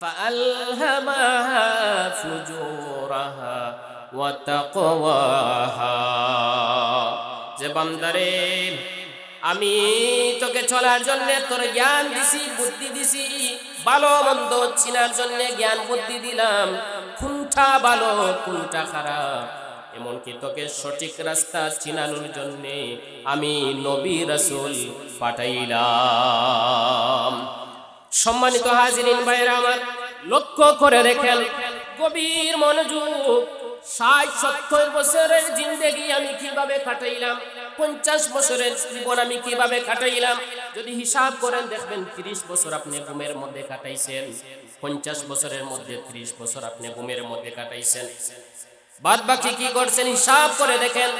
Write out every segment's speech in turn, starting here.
فألهمها فجورها وتقواها যে বান্দারে আমি তোকে চলার জন্য তোর জ্ঞান দিছি, বুদ্ধি দিছি, ভালো মন্দ চিনার জন্য জ্ঞান বুদ্ধি দিলাম, কোনটা ভালো কোনটা খারাপ এমনকি তোকে সঠিক রাস্তা চিনানোর জন্য আমি নবী রাসূল পাঠাইলাম। সম্মানিত হাজিরিন ভাইরা আমার, লক্ষ্য করে দেখেন, গভীর মনোযোগ। ৬০-৭০ বছরের জিন্দেগি আমি কিভাবে কাটাইলাম, ৫০ বছরের জীবন আমি কিভাবে কাটাইলাম, যদি হিসাব করেন দেখবেন ৩০ বছর আপনি ঘুমের মধ্যে কাটাইছেন, ৫০ বছরের মধ্যে ৩০ বছর আপনি ঘুমের মধ্যে কাটাইছেন। বাদ বাকি কি করছেন হিসাব করে দেখেন।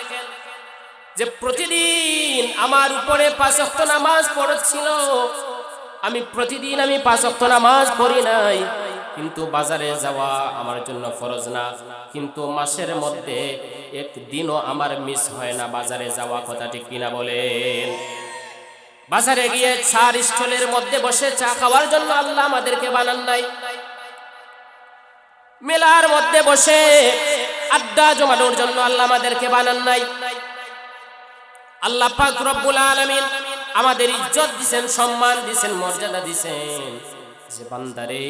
যে প্রতিদিন আমার উপরে ৫ ওয়াক্ত নামাজ পড়ছিল, আমি প্রতিদিন ৫ ওয়াক্ত নামাজ পড়ি নাই, কিন্তু বাজারে যাওয়া আমার জন্য ফরজ না, কিন্তু মাসের মধ্যে একদিনও আমার মিস হয় না বাজারে যাওয়া। কথা ঠিক কিনা বলেন? বাজারে গিয়ে চার স্টলের মধ্যে বসে চা খাওয়ার জন্য আল্লাহ আমাদেরকে বানান নাই। মেলার মধ্যে বসে আড্ডা জমানোর জন্য আল্লাহ আমাদেরকে বানান নাই। আল্লাহ পাক রব্বুল আলামিন আমাদের ইজ্জত দিবেন, সম্মান দিবেন, মর্যাদা দিবেন যে বান্দারে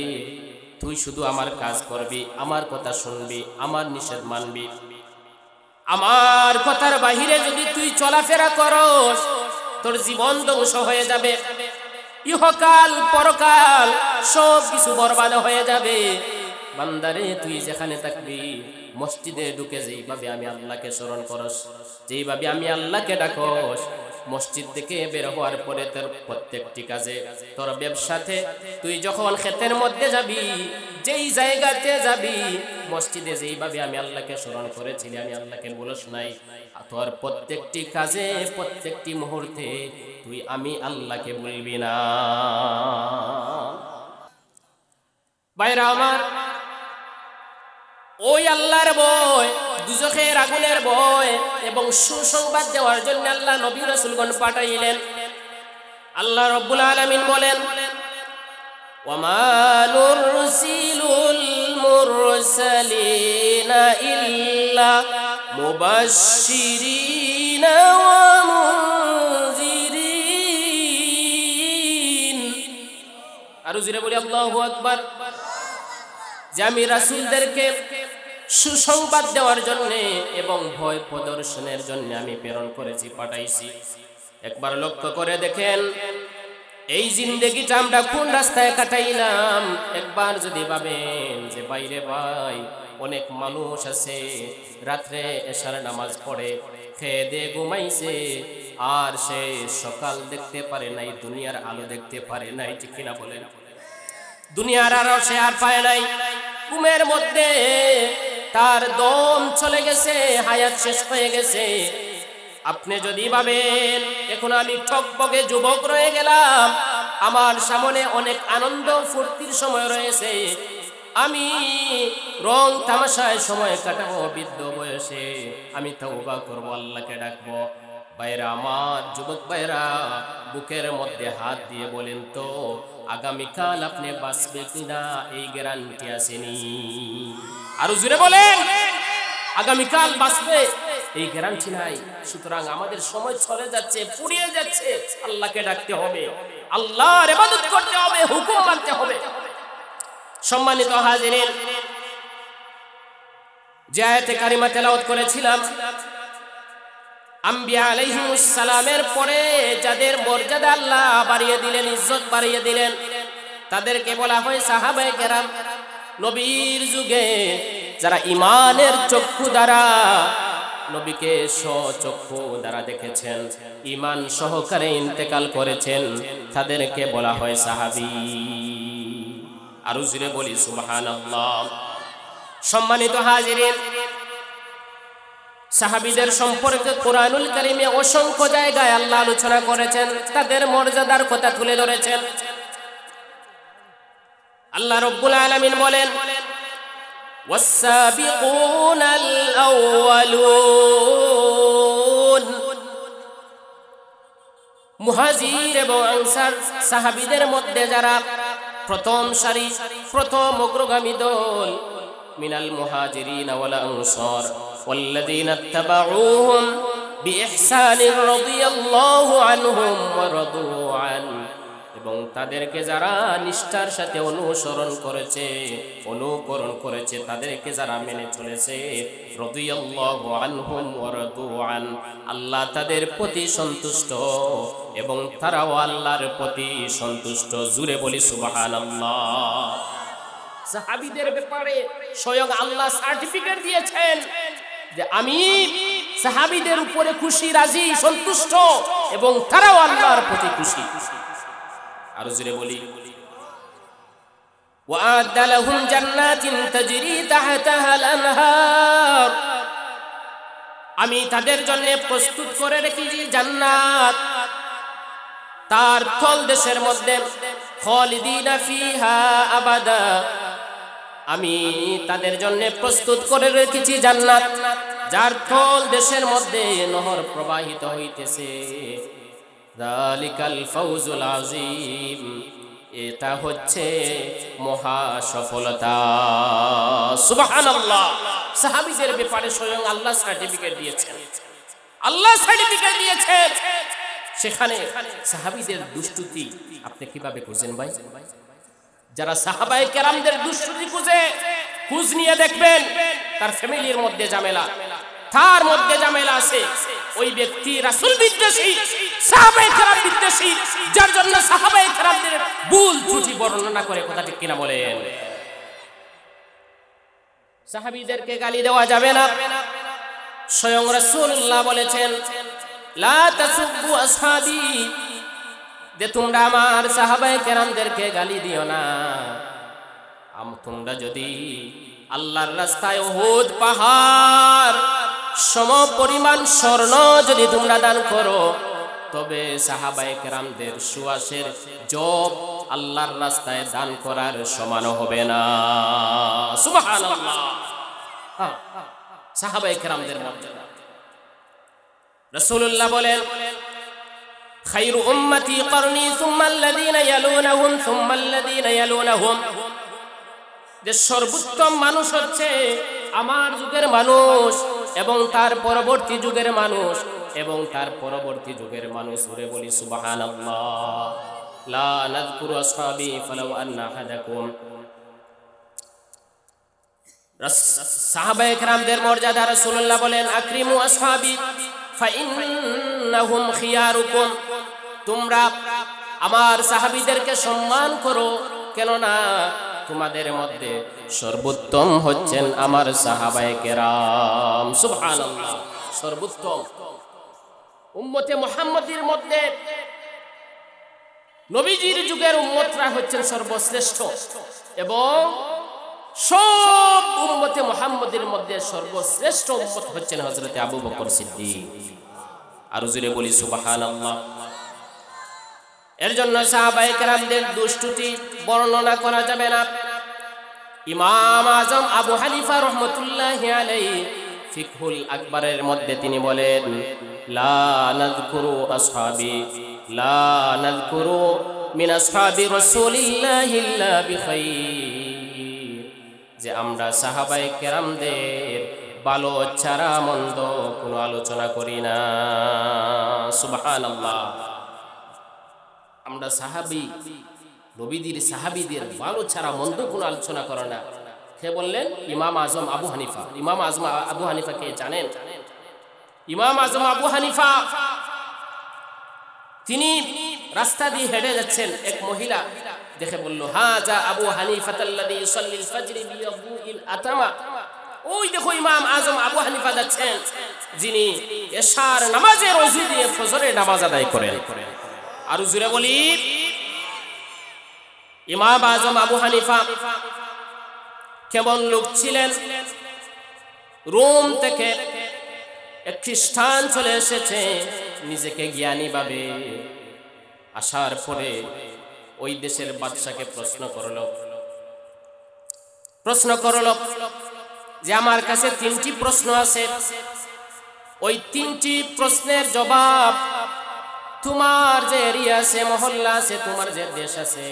তুই শুধু আমার কাজ করবি, আমার কথা শুনবি, আমার নিষেধ মানবি, আমার কথার বাহিরে যদি তুই চলাফেরা করস তোর জীবন ধ্বংস হয়ে যাবে, ইহকাল পরকাল সব কিছু বরবাদ হয়ে যাবে। বান্দারে তুই যেখানে থাকবি মসজিদে ঢুকে যেইভাবে আমি আল্লাহকে স্মরণ করস, যেইভাবে আমি আল্লাহকে ডাকস, মসজিদ থেকে বের হওয়ার পরে তোর প্রত্যেকটি কাজে, তোর ব্যবসাতে, তুই যখন ক্ষেতের মধ্যে যাবি, যেই জায়গাতে যাবি, মসজিদে যেইভাবে আমি আল্লাহকে স্মরণ করেছিলি, আমি আল্লাহকে বলস নাই, তোর প্রত্যেকটি কাজে প্রত্যেকটি মুহূর্তে তুই আমি আল্লাহকে বলবি না। ভাইরা আমার, ওই আল্লাহর ভয়, দুজখের আগুনের ভয় এবং সুসংবাদ দেওয়ার জন্য আল্লাহ নবী রাসূলগণ পাঠাইলেন। আল্লাহ রাব্বুল আলামিন বলেন, ওয়ামা নুরসিলুল মুরসালিনা ইল্লা মুবাশশিরিনা ওয়া মুনজিরিন। আর জোরে বলি আল্লাহু আকবার। যে আমি রাসূলদেরকে সুসংবাদ দেওয়ার জন্য এবং ভয় প্রদর্শনের জন্য আমি প্রেরণ করেছি, পাঠাইছি। একবার লক্ষ্য করে দেখেন এই জিন্দেগিটা আমরা কোন রাস্তায় কাটাইলাম। একবার যদি ভাবেন যে বাইরে ভাই অনেক মানুষ আছে রাত্রে এশার নামাজ পড়ে খেয়ে দিয়ে ঘুমাইছে, আর সে সকাল দেখতে পারে নাই, দুনিয়ার আলো দেখতে পারে নাই, ঠিক কিনা বলেন? দুনিয়ার আলো সে আর পায় নাই, ঘুমের মধ্যে তার দম চলে গেছে, হায়াত শেষ হয়ে গেছে। আপনি যদি ভাবেন এখন আমি টকবগে যুবক রয়ে গেলাম, আমার সামনে অনেক আনন্দ ফুর্তির সময় রয়েছে, আমি রং তামাশায় সময় কাটাবো, বৃদ্ধ বয়সে আমি তওবা করবো, আল্লাহকে ডাকবো। ভাইরা আমার, যুবক ভাইরা, বুকের মধ্যে হাত দিয়ে বলেন তো আগামীকাল আপনি বাঁচবে কিনা এই গ্যারান্টি আসেনি? আরো জোরে বলেন, আগামীকাল বাঁচবে এই গ্যারান্টি নাই। সুতরাং আমাদের সময় চলে যাচ্ছে, ফুরিয়ে যাচ্ছে, আল্লাহকে ডাকতে হবে, আল্লাহর ইবাদত করতে হবে, হুকুম মানতে হবে। সম্মানিত হাজিরিন, যে আয়াতে কারিমা তেলাওয়াত করেছিলাম, আম্বিয়া আলাইহিমুস সালামের পরে যাদের মর্যাদা আল্লাহ বাড়িয়ে দিলেন, ইজ্জত বাড়িয়ে দিলেন, তাদেরকে বলা হয় সাহাবায়ে কেরাম। নবীর যুগে যারা ঈমানের চক্ষু দ্বারা নবীকে স্বচক্ষু দ্বারা দেখেছেন, ঈমান সহকারে ইন্তেকাল করেছেন, তাদেরকে বলা হয় সাহাবী। আরো জোরে বলি সুবহানাল্লাহ। সম্মানিত হাজিরিন, সাহাবীদের সম্পর্কে কোরআনুল কারীমে অসংখ্য জায়গায় আল্লাহ আলোচনা করেছেন, তাদের মর্যাদার কথা তুলে ধরেছেন। আল্লাহ রাব্বুল আলামিন বলেন, ওয়াস-সাবিকুনাল আউয়ালুন, মুহাজির এবং আনসার সাহাবীদের মধ্যে যারা প্রথম সারি, প্রথম অগ্রগামী দল মিনাল মুহাজিরিন ওয়াল আনসার ওয়াল্লাযীনা ইত্তাবাউহুম বিইহসানির রাদিয়াল্লাহু আনহুম ওয়া রাদু আন, এবং তাদেরকে যারা নিষ্ঠার সাথে অনুসরণ করেছে, অনুকরণ করেছে, তাদেরকে যারা মেনে চলেছে, রাদিয়াল্লাহু আনহুম ওয়া রাদু আন, আল্লাহ তাদের প্রতি সন্তুষ্ট এবং তারাও আল্লাহর প্রতি সন্তুষ্ট। জুরে বলি সুবহানাল্লাহ। সাহাবীদের ব্যাপারে স্বয়ং আল্লাহ সার্টিফিকেট দিয়েছেন যে আমি সাহাবীদের উপরে খুশি, রাজি, সন্তুষ্ট এবং তারাও আল্লাহর প্রতি খুশি। আর জুরে বলি ওয়া'আদ্দা লাহুম জান্নাতিন তাজরি তাহতাহাল আনহার, আমি তাদের জন্য প্রস্তুত করে রেখেছি জান্নাত, তার তল দেশের মধ্যে, খালিদিনা ফিহা আবাদা, আমি তাদের জন্য প্রস্তুত করে রেখেছি জান্নাত যার তল দেশের মধ্যে নহর প্রবাহিত হইতেছে। যালিকাল ফাউজুল আযীম, এটা হচ্ছে মহা সফলতা। সুবহানাল্লাহ। সাহাবীদের ব্যাপারে স্বয়ং আল্লাহ সার্টিফিকেট দিয়েছেন, আল্লাহ সার্টিফিকেট দিয়েছেন। সেখানে সাহাবীদের দুষ্টুতি আপনি কিভাবে খুঁজেন ভাই? যারা সাহাবায়ে কেরামদের দুষ্টুতি খোঁজ নিয়ে দেখবেন তার ফ্যামিলির মধ্যে ঝামেলা, তার মধ্যে ঝামেলা আছে, ওই ব্যক্তি রাসূল বিদ্বেষী, সাহাবায়ে কেরাম বিদ্বেষী, যার জন্য সাহাবায়ে কেরামদের ভুল ত্রুটি বর্ণনা করে। কথা ঠিক কিনা বলেন? সাহাবীদেরকে গালি দেওয়া যাবে না। স্বয়ং রাসূলুল্লাহ বলেছেন লা তাসুব্বু আসহাবি, যে তোমরা আমার সাহাবায়ে কেরামদেরকে গালি দিও না। তোমরা যদি আল্লাহর রাস্তায় উহুদ পাহাড় সম পরিমাণ স্বর্ণ যদি তোমরা দান করো, তবে সাহাবায়ে কেরামদের সুয়াসের জব আল্লাহর রাস্তায় দান করার সমান হবে না। সুবহানাল্লাহ। হ্যাঁ, সাহাবায়ে কেরামদের মর্যাদা। রাসূলুল্লাহ বলেন খায়রু উম্মতি করনি সুম্মা আল্লাযীনা ইয়ালুনাহুম সুম্মা আল্লাযীনা ইয়ালুনাহুম, যে সর্বোত্তম মানুষ হচ্ছে আমার যুগের মানুষ এবং তার পরবর্তী যুগের মানুষ এবং তার পরবর্তী যুগের মানুষ। ওরে বলি সুবহানাল্লাহ। লা নাযকুরু আসহাবি ফালাউ আন্না আহাদাকুম, সাহাবায়ে কেরামদের মর্যাদা রাসূলুল্লাহ বলেন আকরিমু আসহাবি ফাইন্নাহুম খিয়ারুকুম, তোমরা আমার সাহাবীদেরকে সম্মান করো, কেননা তোমাদের মধ্যে সর্বোত্তম হচ্ছেন আমার সাহাবায়ে কেরাম। সুবহানাল্লাহ। সর্বোত্তম উম্মতে মুহাম্মাদের মধ্যে নবীজির যুগের উম্মতরা হচ্ছেন সর্বশ্রেষ্ঠ এবং সব উম্মতে মুহাম্মাদের মধ্যে সর্বশ্রেষ্ঠ উম্মত হচ্ছেন হযরতে আবু বকর সিদ্দিক। আর জোরে বলি সুবহানাল্লাহ। এর জন্য সাহাবায়ে কেরামদের দুষ্টুটি বর্ণনা করা যাবে না। ইমাম আজম আবু হানিফা রাহমাতুল্লাহি আলাইহি ফিকহুল আকবরের মধ্যে তিনি বলেন লা নাযকুরু আসহাবি, লা নাযকুরু মিন আসহাবি রাসূলিল্লাহি ইল্লা বিখাইর, যে আমরা সাহাবায়ে কেরামদের ভালো ছাড়া মন্দ কোনো আলোচনা করি না। সুবহানাল্লাহ। আমরা সাহাবী নবীদের সাহাবীদের ভালো ছাড়া মন্দ কোনো আলোচনা করে না। কে বললেন? ইমাম আজম আবু হানিফা। ইমাম আজম আবু হানিফা কে জানেন? ইমাম আজম আবু হানিফা তিনি রাস্তা দিয়ে হেঁটে যাচ্ছেন, এক মহিলা দেখে বলল হাজা আবু হানিফাতাল্লাযী ইউসাল্লিল ফাজর বিয়াবুইল আতামা, ওই দেখো ইমাম আজম আবু হানিফা যাচ্ছেন যিনি এশার নামাজের ওযু দিয়ে ফজরের নামাজ আদায় করেন। আর জোরে বলি ইমাম আজম আবু হানিফা কেমন লোক ছিলেন? রোম থেকে এক খ্রিস্টান চলে এসেছে, নিজেকে জ্ঞানী ভাবে। আসার পরে ওই দেশের বাদশাকে প্রশ্ন করল যে আমার কাছে 3টি প্রশ্ন আছে, ওই 3টি প্রশ্নের জবাব তোমার যে এরিয়া আছে, মহল্লা আছে, তোমার যে দেশ আছে,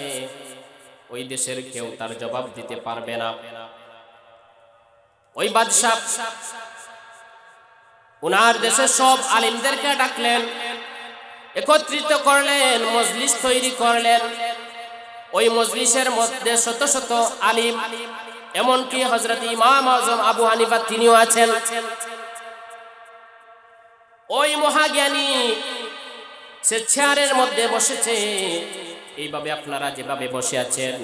ওই দেশের কেউ তার জবাব দিতে পারবে না। ওই বাদশা উনার দেশের সব আলিমদেরকে ডাকলেন, একত্রিত করলেন, মজলিস তৈরি করলেন। ওই মজলিসের মধ্যে শত শত আলিম, এমনকি হযরত ইমাম আযম আবু হানিফা তিনিও আছেন। ওই মহাজ্ঞানী সে চেয়ারের মধ্যে বসেছে, এইভাবে আপনারা যেভাবে বসে আছেন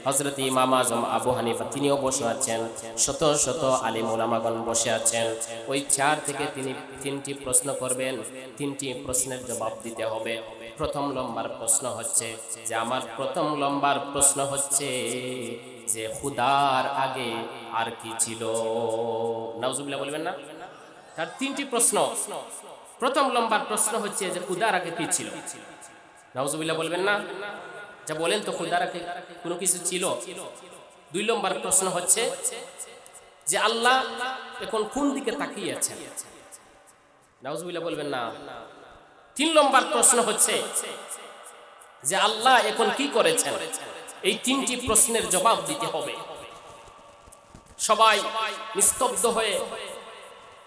হযরত ইমাম আযম আবু হানিফা তিনিও বসে আছেন, শত শত আলিম উলামাগণ বসে আছেন। ওই চেয়ার থেকে তিনি তিনটি প্রশ্ন করবেন, তিনটি প্রশ্নের জবাব দিতে হবে। প্রথম লম্বার প্রশ্ন হচ্ছে যে আমার প্রথম লম্বার প্রশ্ন হচ্ছে যে খুদার আগে আর কি ছিল? নাউজুবিল্লাহ বলবেন না? তার তিনটি প্রশ্ন। প্রথম লম্বার প্রশ্ন হচ্ছে যে খুদার আগে কি ছিল? নাউজুবিল্লাহ বলবেন না? যা বলেন তো, খুদার আগে কোনো কিছু ছিল? দুই নম্বর প্রশ্ন হচ্ছে যে আল্লাহ এখন কোন দিকে তাকিয়ে আছেন? নাউজুবিল্লাহ বলবেন না? তিন নম্বর প্রশ্ন হচ্ছে যে আল্লাহ এখন কি করেছেন? এই তিনটি প্রশ্নের জবাব দিতে হবে। সবাই নিস্তব্ধ হয়ে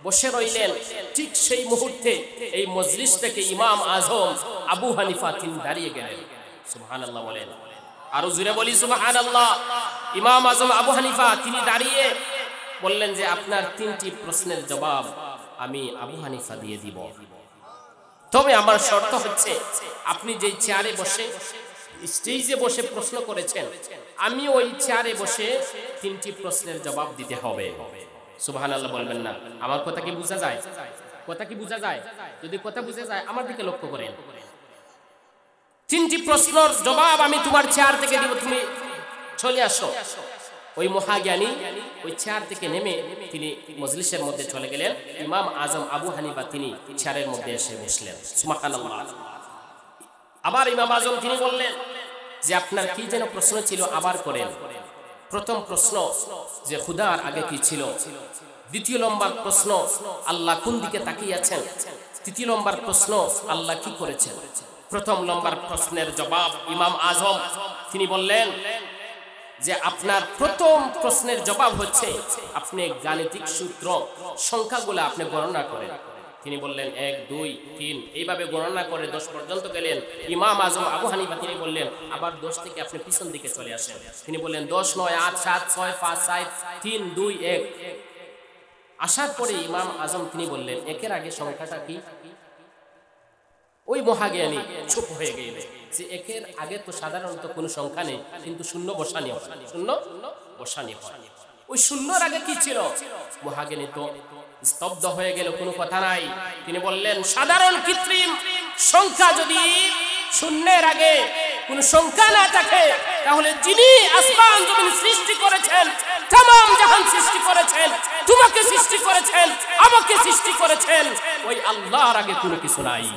বসে রইলেন। ঠিক সেই মুহূর্তে এই মজলিস থেকে ইমাম আযম আবু হানিফা তিনি দাঁড়িয়ে গেলেন। সুবহানাল্লাহ বলেন, আরো জোরে বলি সুবহানাল্লাহ। ইমাম আযম আবু হানিফা তিনি দাঁড়িয়ে বললেন যে আপনার তিনটি প্রশ্নের জবাব আমি আবু হানিফা দিয়ে দিব, তবে আমার শর্ত হচ্ছে আপনি যেই চেয়ারে বসে স্টেজে বসে প্রশ্ন করেছেন, আমি ওই চেয়ারে বসে তিনটি প্রশ্নের জবাব দিতে হবে। সুবহানাল্লাহ বলবেন না? আমার কথা কি বোঝা যায়? কথা কি বোঝা যায়? যদি কথা বুঝে যায় আমার দিকে লক্ষ্য করেন। তিনটি প্রশ্নের জবাব আমি তোমার চেয়ার থেকে দিব, তুমি চলে আসো। ওই মহাজ্ঞানী ওই চেয়ার থেকে নেমে তিনি মজলিসের মধ্যে চলে গেলেন। ইমাম আযম আবু হানিফা তিনি চেয়ারের মধ্যে এসে বসলেন। সুবহানাল্লাহ। আবার ইমাম আযম তিনি বললেন যে আপনার কি যেন প্রশ্ন ছিল, আবার করেন। প্রথম প্রশ্ন যে খুদার আগে কি ছিল। দ্বিতীয় নম্বর প্রশ্ন আল্লাহ কোন দিকে তাকিয়ে আছেন। তৃতীয় নম্বর প্রশ্ন আল্লাহ কি করেছেন। প্রথম নম্বর প্রশ্নের জবাব ইমাম আযম তিনি বললেন যে আপনার প্রথম প্রশ্নের জবাব হচ্ছে আপনি গাণিতিক সূত্র সংখ্যাগুলো আপনি গণনা করেন। তিনি বললেন 1 2 3 এইভাবে গণনা করে 10 পর্যন্ত গেলেন। ইমাম আযম আবু হানিফা তিনি বললেন আবার 10 থেকে আপনি পিছন দিকে চলে আসেন। তিনি বললেন 10 9 8 7 6 5 4 3 2 1। আসার পরে ইমাম আযম তিনি বললেন একের আগে সংখ্যাটা কি? ওই মহাজ্ঞানী চুপ হয়ে গেলেন যে একের আগে তো সাধারণত কোনো সংখ্যা নেই, কিন্তু শূন্য বসানি হয়, শূন্য বসানি হয়। ওই শূন্যর আগে কি ছিল? মহাজ্ঞানী তো স্তব্ধ হয়ে গেল, কোনো কথা নাই। তিনি বললেন সাধারণ কৃত্রিম সংখ্যা যদি শূন্যের আগে কোনো সংখ্যা না থাকে, তাহলে যিনি আসমান জমিন সৃষ্টি করেছেন, तमाम জাহান সৃষ্টি করেছেন, তোমাকে সৃষ্টি করেছেন, আমাকে সৃষ্টি করেছেন, ওই আল্লাহর আগে কোনো কিছু নাই।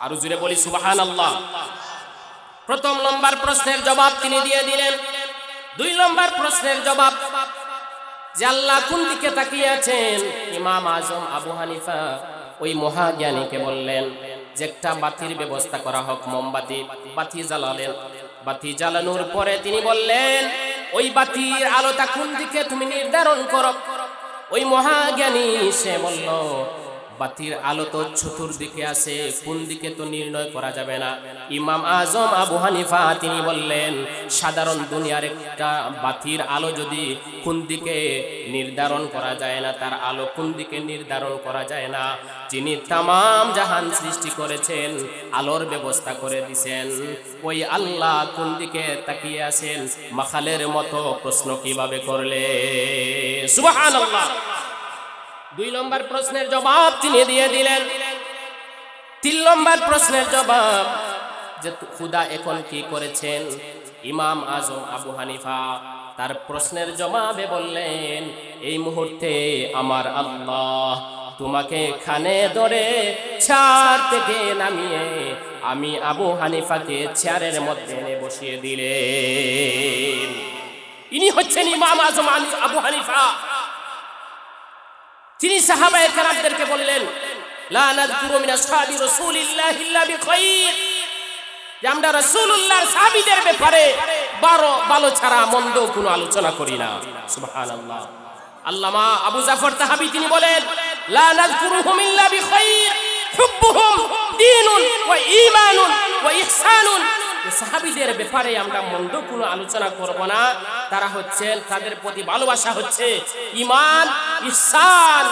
আরো জোরে বলি সুবহানাল্লাহ। প্রথম নম্বর প্রশ্নের জবাব তিনি দিয়ে দিলেন। দুই নম্বর প্রশ্নের জবাব যে আল্লাহ কোন দিকে তাকিয়ে আছেন, ইমাম আযম আবু হানিফা ওই মহাজ্ঞানীকে বললেন যে একটা বাতির ব্যবস্থা করা হোক, মোমবাতি। বাতি জ্বালালেন। বাতি জ্বালানোর পরে তিনি বললেন ওই বাতির আলোটা কোন দিকে তুমি নির্ধারণ করো। ওই মহাজ্ঞানী সে বলল বাতির আলো তো চতুর্দিকে আছে, কোন দিকে তো নির্ণয় করা যাবে না। ইমাম আযম আবু হানিফা তিনি বললেন সাধারণ দুনিয়ার একটা বাতির আলো যদি কোন দিকে নির্ধারণ করা যায় না, তার আলো কোন দিকে নির্ধারণ করা যায় না, যিনি तमाम জাহান সৃষ্টি করেছেন, আলোর ব্যবস্থা করে দিয়েছেন, ওই আল্লাহ কোন দিকে তাকিয়ে আছেন মাখালের মতো প্রশ্ন কিভাবে করলে? সুবহানাল্লাহ। দুই নম্বর প্রশ্নের জবাব তিনি দিয়ে দিলেন। তিন নম্বর প্রশ্নের জবাব যে খুদা এখন কি করেছেন। ইমাম আযম আবু হানিফা তার প্রশ্নের জবাবে বললেন এই মুহূর্তে আমার আল্লাহ তোমাকে খানে ধরে চেয়ার থেকে নামিয়ে আমি আবু হানিফাকে চেয়ারের মধ্যে এনে বসিয়ে দিলেন। ইনি হচ্ছেন ইমাম আযম আবু হানিফা। তিনি সাহাবায়ে কেরামদেরকে বললেন লা নাযকুরু মিন আসহাবি রাসূলিল্লাহি ইল্লা বিখাইর, যে আমরা রাসূলুল্লাহর সাহাবীদের ব্যাপারে ভালো ছাড়া মন্দ কোনো আলোচনা করি না। সুবহানাল্লাহ। আল্লামা আবু জাফর তাহাবী তিনি বলেন, লা নাযকুরুহুম ইল্লা বিখাইর হুব্বুহুম দীনুন ওয়া ঈমানুন ওয়া ইহসানুন। সাহাবীদের ব্যাপারে আমরা মন্দ কোনো আলোচনা করব না, তারা হচ্ছেন, তাদের প্রতি ভালোবাসা হচ্ছে ঈমান, ইহসান,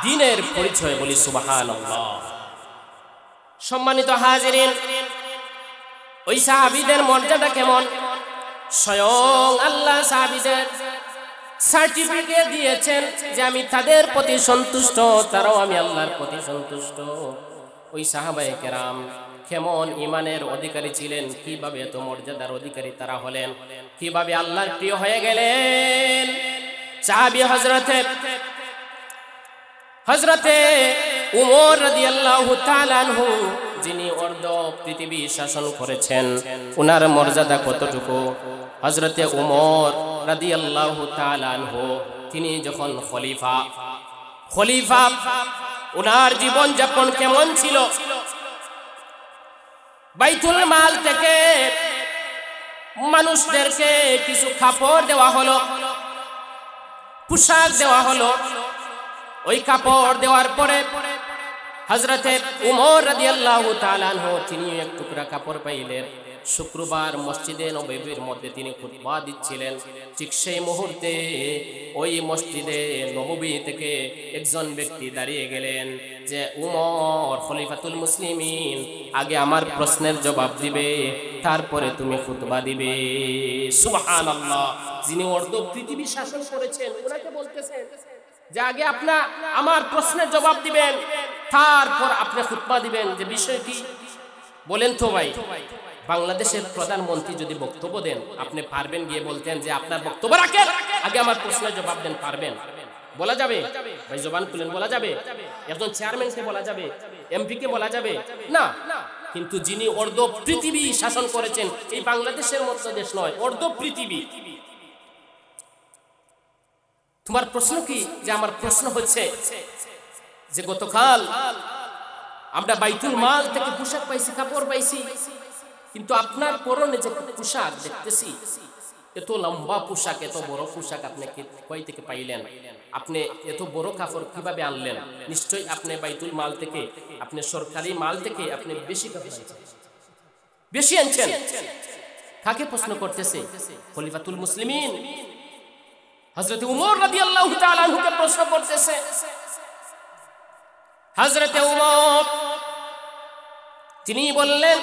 দ্বীনের পরিচয়। বলি সুবহানাল্লাহ। সম্মানিত হাজিরিন, ওই সাহাবীদের মর্যাদা কেমন? স্বয়ং আল্লাহ সাহাবীদের সার্টিফিকেট দিয়েছেন যে আমি তাদের প্রতি সন্তুষ্ট, তারাও আমি আল্লাহর প্রতি সন্তুষ্ট। ওই সাহাবায়ে কেরাম কেমন ইমানের অধিকারী ছিলেন, কিভাবে এত মর্যাদার অধিকারী তারা হলেন, কিভাবে আল্লাহর প্রিয় হয়ে গেলেন। সাহাবী হযরতে উমর রাদিয়াল্লাহু তাআলা আনহু, যিনি অর্ধ পৃথিবী শাসন করেছেন, উনার মর্যাদা কতটুকু? হযরতে উমর রাদিয়াল্লাহু তাআলা আনহু তিনি যখন খলিফা, উনার জীবন যাপন কেমন ছিল? বাইতুল মাল থেকে মানুষদেরকে কিছু কাপড় দেওয়া হলো, পোশাক দেওয়া হলো। ওই কাপড় দেওয়ার পরে হযরতে উমর রাদিয়াল্লাহু তাআলা আনহু তিনি এক টুকরা কাপড় পাইলেন। শুক্রবার মসজিদে নববীর মধ্যে তিনি খুতবা দিচ্ছিলেন। ঠিক সেই মুহূর্তে ওই মসজিদে নববী থেকে একজন ব্যক্তি দাঁড়িয়ে গেলেন যে উমর খলিফাতুল মুসলিমিন, আগে আমার প্রশ্নের জবাব দিবে, তারপরে তুমি খুতবা দিবে। সুবহানাল্লাহ। যিনি অর্ধ পৃথিবী শাসন করেছেন ওনাকে বলতেছেন যে আগে আমার প্রশ্নের জবাব দিবেন, তারপর আপনি খুতবা দিবেন। যে বিষয় কি বলেন তো ভাই? বাংলাদেশের প্রধানমন্ত্রী যদি বক্তব্য দেন, আপনি পারবেন গিয়ে বলতেন যে আপনার বক্তব্য রাখেন, আগে আমার প্রশ্নের জবাব দেন? পারবেন? বলা যাবে? ভাই জবান খুলেন, বলা যাবে? একজন চেয়ারম্যানকে বলা যাবে? এমপিকে বলা যাবে? না। কিন্তু যিনি অর্ধ পৃথিবী শাসন করেছেন, এই বাংলাদেশের মতো দেশ নয়, অর্ধ পৃথিবী, তোমার প্রশ্ন কি? যে আমার প্রশ্ন হচ্ছে যে গতকাল আমরা বাইতুল মাল থেকে পোশাক পাইছি, কাপড় পাইছি, কিন্তু আপনার পরনে যে পোশাক দেখতেছি, এত লম্বা পোশাক, এত বড় পোশাক আপনি কই থেকে পাইলেন? আপনি এত বড় কাপড় কিভাবে আনলেন? নিশ্চয়ই আপনি বাইতুল মাল থেকে, আপনি সরকারি মাল থেকে আপনি বেশি কাপড় বেশি আনছেন। কাকে প্রশ্ন করতেছে? খলিফাতুল মুসলিমিন হযরত উমর রাদিয়াল্লাহু তাআলা আনহুকে প্রশ্ন করতেছে। হযরত উমর তিনি বললেন,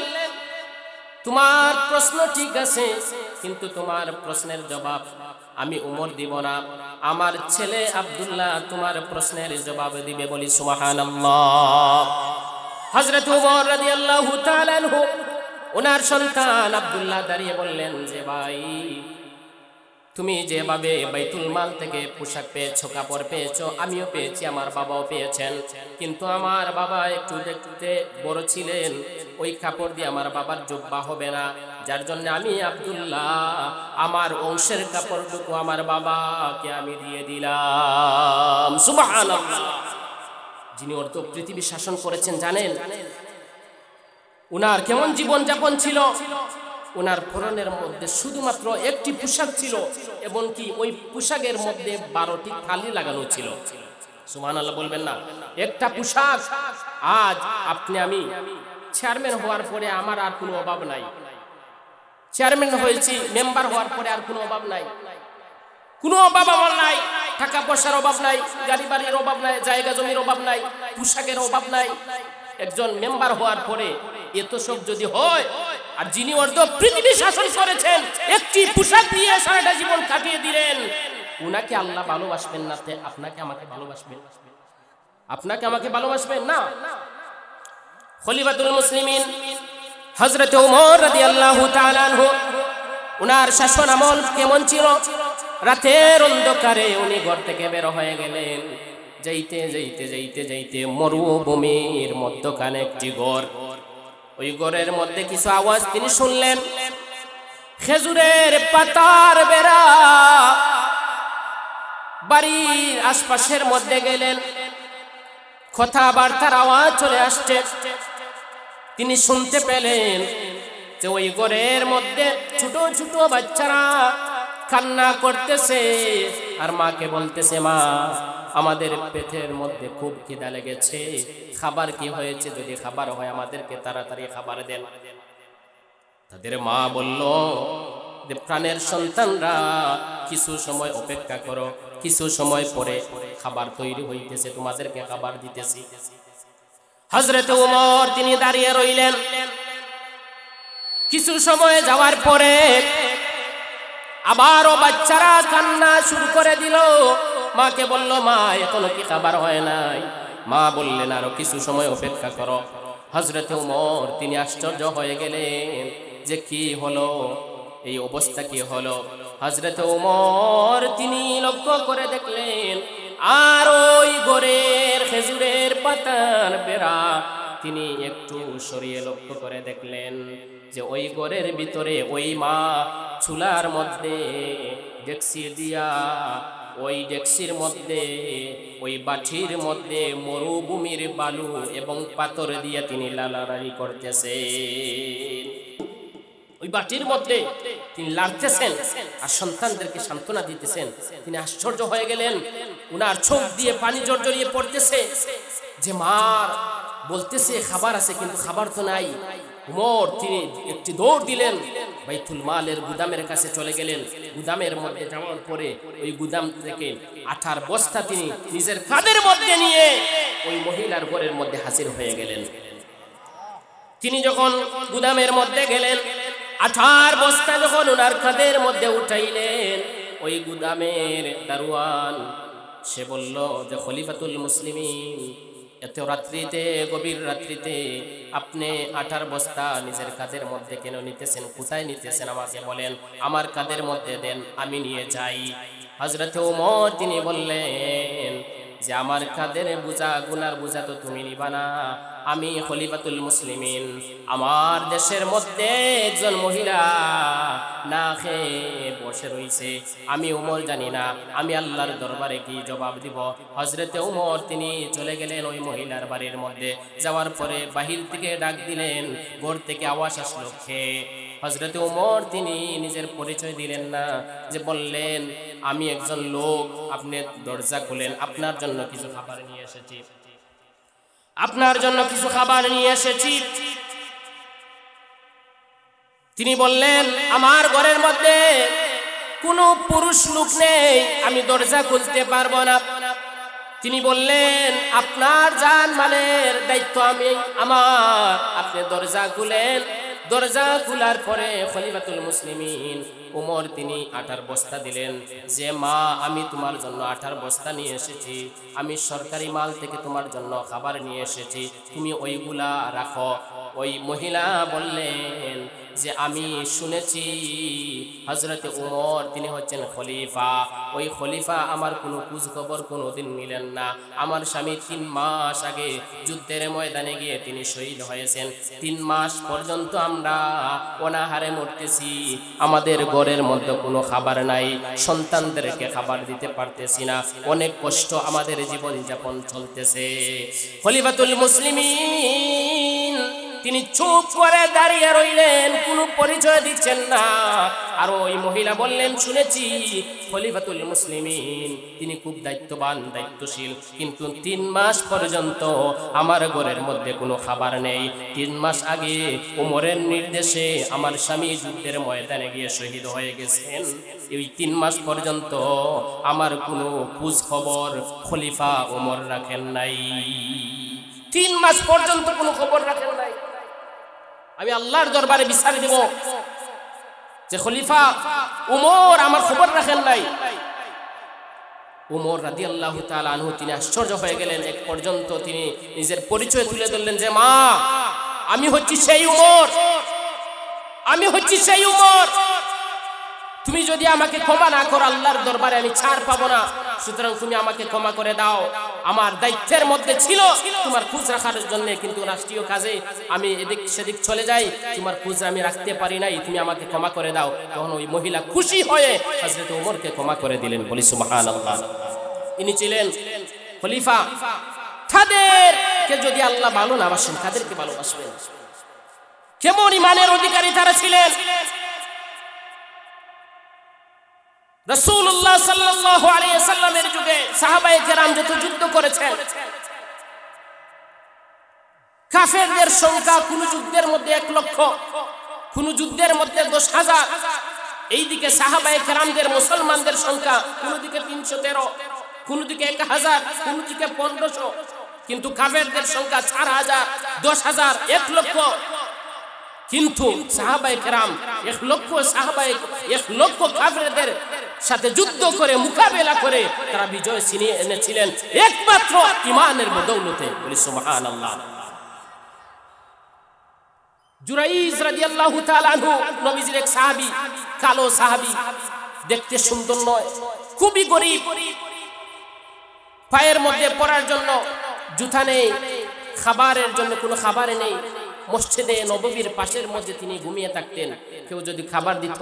তোমার প্রশ্ন ঠিক আছে, কিন্তু তোমার প্রশ্নের জবাব আমি উমর দিব না, আমার ছেলে আব্দুল্লাহ তোমার প্রশ্নের জবাব দিবে। বলি সুবহানাল্লাহ। হযরত উমর রাদিয়াল্লাহু তাআলা আনহু ওনার সন্তান আব্দুল্লাহ দাঁড়িয়ে বললেন যে ভাই, তুমি যেভাবে বাইতুল মাল থেকে পোশাক পেয়েছো, কাপড় পেয়েছো, আমিও পেয়েছি, আমার বাবাও পেয়েছেন, কিন্তু আমার বাবা একটু দেখতে বড় ছিলেন, ওই কাপড় দিয়ে আমার বাবার জুব্বা হবে না, যার জন্য আমি আব্দুল্লাহ আমার অংশের কাপড়টুকু আমার বাবাকে আমি দিয়ে দিলাম। সুবহানাল্লাহ। যিনি অর্ধ পৃথিবী শাসন করেছেন জানেন উনার কেমন জীবন যাপন ছিল? ওনার পরনের মধ্যে শুধুমাত্র একটি পোশাক ছিল, এবং কি ওই পোশাকের মধ্যে 12টি থালি লাগানো ছিল। সুবহানাল্লাহ বলবেন না? একটা পোশাক। আজ আপনি আমি চেয়ারম্যান হওয়ার পরে আমার আর কোনো অভাব নাই, চেয়ারম্যান হয়েছি, মেম্বার হওয়ার পরে আর কোনো অভাব নাই, কোনো অভাব আমার নাই, টাকা পয়সার অভাব নাই, গাড়ি বাড়ির অভাব নাই, জায়গা জমির অভাব নাই, পোশাকের অভাব নাই। একজন মেম্বার হওয়ার পরে এত সব যদি হয়, আর যিনি অর্ধ পৃথিবী শাসন করেছেন একটি পোশাক দিয়ে সারাটা জীবন কাটিয়ে দিলেন, উনাকে আল্লাহ ভালোবাসবেন না? আপনাকে আমাকে ভালোবাসবেন? আপনাকে আমাকে ভালোবাসবেন না? খলিফাতুল মুসলিমিন হযরত উমর রাদিয়াল্লাহু তাআলা আনহু উনার শাসন আমল কেমন ছিল? রাতের অন্ধকারে উনি ঘর থেকে বের হয়ে গেলেন। যাইতে যাইতে যাইতে যাইতে মরুভূমির মধ্যখানে একটি ঘর, ওই ঘরের মধ্যে কিছু আওয়াজ তিনি শুনলেন। খেজুরের পাতার বেড়া, বাড়ির আশপাশের মধ্যে গেলেন, কথাবার্তার আওয়াজ চলে আসছে। তিনি শুনতে পেলেন যে ওই ঘরের মধ্যে ছোট ছোট বাচ্চারা কান্না করতেছে আর মাকে বলতেছে, মা আমাদের পেটের মধ্যে খুব খিদা লেগেছে, খাবার কি হয়েছে, যদি খাবার হয় আমাদেরকে তাড়াতাড়ি খাবার দেন। তাদের মা বলল যে প্রাণের সন্তানরা কিছু সময় অপেক্ষা করো, কিছু সময় পরে খাবার তৈরি হইতেছে, তোমাদেরকে খাবার দিতেছি। হযরত ওমর তিনি দাঁড়িয়ে রইলেন। কিছু সময় যাওয়ার পরে আবারও বাচ্চারা কান্না শুরু করে দিল। মাকে বলল, মা এখনো কি খাবার হয় নাই? মা বললেন, আরো কিছু সময় অপেক্ষা করো। হযরত ওমর তিনি আশ্চর্য হয়ে গেলেন যে কি হলো, এই অবস্থা কি হলো। হযরত ওমর তিনি লক্ষ্য করে দেখলেন আর ওই ঘরের খেজুরের পাতার বেড়া তিনি একটু সরিয়ে লক্ষ্য করে দেখলেন যে ওই ঘরের ভিতরে ওই মা চুলার মধ্যে ডেকসি দিয়া, ওই ডেকসির মধ্যে ওই বাটির মধ্যে মরুভূমির বালু এবং পাথর দিয়ে তিনি লালারানি করতেছেন। ওই বাটির মধ্যে তিনি লাড়তেছেন আর সন্তানদেরকে সান্ত্বনা দিতেছেন। তিনি আশ্চর্য হয়ে গেলেন, উনার চোখ দিয়ে পানি জড়জড়িয়ে পড়তেছে যে মা বলতেছে খাবার আছে কিন্তু খাবার তো নাই। উমর তিনি একটি দৌড় দিলেন, বাইতুল মালের গুদামের কাছে চলে গেলেন। গুদামের মধ্যে যাওয়ার পরে ওই গুদাম থেকে আটার বস্তা তিনি নিজের কাঁধের মধ্যে নিয়ে ওই মহিলার ঘরের মধ্যে হাজির হয়ে গেলেন। তিনি যখন গুদামের মধ্যে গেলেন, আটার বস্তা যখন ওনার কাঁধের মধ্যে উঠাইলেন, ওই গুদামের দারোয়ান সে বলল যে খলিফাতুল মুসলিমিন, এত রাত্রিতে, গভীর রাত্রিতে আপনি আটার বস্তা নিজের কাঁধের মধ্যে কেন নিতেছেন? কোথায় নিতেছেন আমাকে বলেন, আমার কাঁধের মধ্যে দেন, আমি নিয়ে যাই। হযরত ওমর তিনি বললেন যে আমার কাঁধের বোঝা, গুনার বোঝা তো তুমি নিবা না, আমি খলিফাতুল মুসলিমিন, আমার দেশের মধ্যে একজন মহিলা না খেয়ে বসে রয়েছে, আমি ওমর জানি না আমি আল্লাহর দরবারে কি জবাব দিব। হযরত ওমর তিনি চলে গেলেন ওই মহিলার বাড়ির মধ্যে। যাওয়ার পরে বাহির থেকে ডাক দিলেন, ঘর থেকে আওয়াজ আসলো খেয়ে। হযরত ওমর তিনি নিজের পরিচয় দিলেন না, যে বললেন আমি একজন লোক, আপনি দরজা খুলেন, আপনার জন্য কিছু খাবার নিয়ে এসেছি, আপনার জন্য কিছু খাবার নিয়ে এসেছি। তিনি বললেন আমার ঘরের মধ্যে কোনো পুরুষ লোক নেই, আমি দরজা খুলতে পারবো না। তিনি বললেন আপনার জান মালের দায়িত্ব আমার, আপনি দরজা খুলেন। দরজা খোলার পরে খলিফাতুল মুসলিমিন ওমর তিনি আটার বস্তা দিলেন, যে মা আমি তোমার জন্য আটার বস্তা নিয়ে এসেছি, আমি সরকারি মাল থেকে তোমার জন্য খাবার নিয়ে এসেছি, তুমি ওইগুলা রাখো। ওই মহিলা বললেন যে আমি শুনেছি হযরতে ওমর তিনি হচ্ছেন খলিফা, ওই খলিফা আমার কোনো খোঁজ খবর কোনোদিন নিলেন না। আমার স্বামী 3 মাস আগে যুদ্ধের ময়দানে গিয়ে তিনি শহীদ হয়েছেন, 3 মাস পর্যন্ত আমরা অনাহারে মরতেছি, আমাদের ঘরের মধ্যে কোনো খাবার নাই, সন্তানদেরকে খাবার দিতে পারতেছি না, অনেক কষ্ট আমাদের জীবন যাপন চলতেছে। খলিফাতুল মুসলিমিন তিনি চুপ করে দাঁড়িয়ে রইলেন, কোনো পরিচয় দিচ্ছেন না। আর ওই মহিলা বললেন শুনেছি খলিফাতুল মুসলিমিন তিনি খুব দায়িত্ববান, দায়িত্বশীল, কিন্তু 3 মাস পর্যন্ত আমার ঘরের মধ্যে কোনো খাবার নেই। 3 মাস আগে ওমরের নির্দেশে আমার স্বামী যুদ্ধের ময়দানে গিয়ে শহীদ হয়ে গেছেন, এই 3 মাস পর্যন্ত আমার কোনো খোঁজ খবর খলিফা ওমর রাখেন নাই। 3 মাস পর্যন্ত কোনো খবর রাখেন নাই। আমি আল্লাহর দরবারে বিচার দেব যে খলিফা ওমর আমার খবর রাখেন নাই। ওমর রাদিয়াল্লাহু তাআলা আনহু তিনি আশ্চর্য হয়ে গেলেন। এক পর্যন্ত তিনি নিজের পরিচয় তুলে ধরলেন যে মা আমি হচ্ছি সেই ওমর, আমি হচ্ছি সেই ওমর, তুমি যদি আমাকে ক্ষমা না করো আল্লাহর দরবারে আমি ছাড় পাবো না, সুতরাং তুমি আমাকে ক্ষমা করে দাও। আমার দায়িত্বের মধ্যে ছিল তোমার খোঁজ রাখার জন্য, কিন্তু রাষ্ট্রীয় কাজে আমি এদিক সেদিক চলে যাই, তোমার খোঁজ আমি রাখতে পারি নাই, তুমি আমাকে ক্ষমা করে দাও। তখন ওই মহিলা খুশি হয়ে হযরত ওমরকে ক্ষমা করে দিলেন। বলি সুবহানাল্লাহ। ইনি ছিলেন খলিফা। তাদেরকে যদি আল্লাহ ভালো না বাসেন, তাদেরকে ভালোবাসবেন। কেমন ইমানের অধিকারী তারা ছিলেন। রাসূলুল্লাহ সাল্লাল্লাহু আলাইহি ওয়াসাল্লামের যুগে সাহাবায়ে কেরাম যত যুদ্ধ করেছেন, কাফেরদের সংখ্যা কোন যুদ্ধের মধ্যে 1 লক্ষ, কোন যুদ্ধের মধ্যে 10,000। এইদিকে সাহাবায়ে কেরামদের মুসলমানদের সংখ্যা কোন দিকে 313, কোন দিকে 1000, কোন দিকে 1500, কিন্তু কাফেরদের সংখ্যা 4000, 10,000, 1 লক্ষ। কিন্তু সাহাবায়ে কেরাম 1 লক্ষ সাহাবায়ে 1 লক্ষ কাফেরদের সাথে যুদ্ধ করে মোকাবেলা করে তারা বিজয় ছিনিয়ে এনেছিলেন একমাত্র ঈমানের বদৌলতে। বলি সুবহানাল্লাহ। জুরাইজ রাদিয়াল্লাহু তাআলা আনহু নবীজির এক সাহাবী, কালো সাহাবী, দেখতে সুন্দর নয়, খুবই গরীব, পায়ের মধ্যে পরার জন্য জুতা নেই, খাবারের জন্য কোনো খাবার নেই। মসজিদে নববীর পাশের মধ্যে তিনি ঘুমিয়ে থাকতেন। কেউ যদি খাবার দিত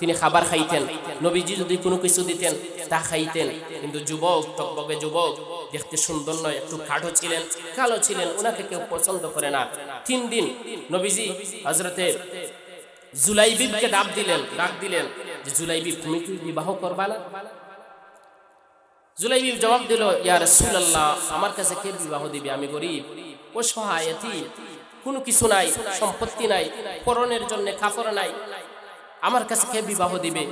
তিনি খাবার খাইতেন, নবীজি যদি কোনো কিছু দিতেন তা খাইতেন। কিন্তু যুবক, টকবকে যুবক, দেখতে সুন্দর নয়, একটু কাঠো ছিলেন, কালো ছিলেন, ওনাকে কেউ পছন্দ করে না। 3 দিন নবীজি হযরতে জুলাইবিবকে ডাক দিলেন যে জুলাইবিব, তুমি কি বিবাহ করবা না? জুলাইবিব জবাব দিল, ইয়া রাসূলুল্লাহ, আমার কাছে কে বিবাহ দিবে? আমি গরীব, অসহায়, এতিম, কোনো কিছু নাই, সম্পত্তি নাই, পরনের জন্য কাপড় নাই, আমার কাছে কে বিবাহ দিবে?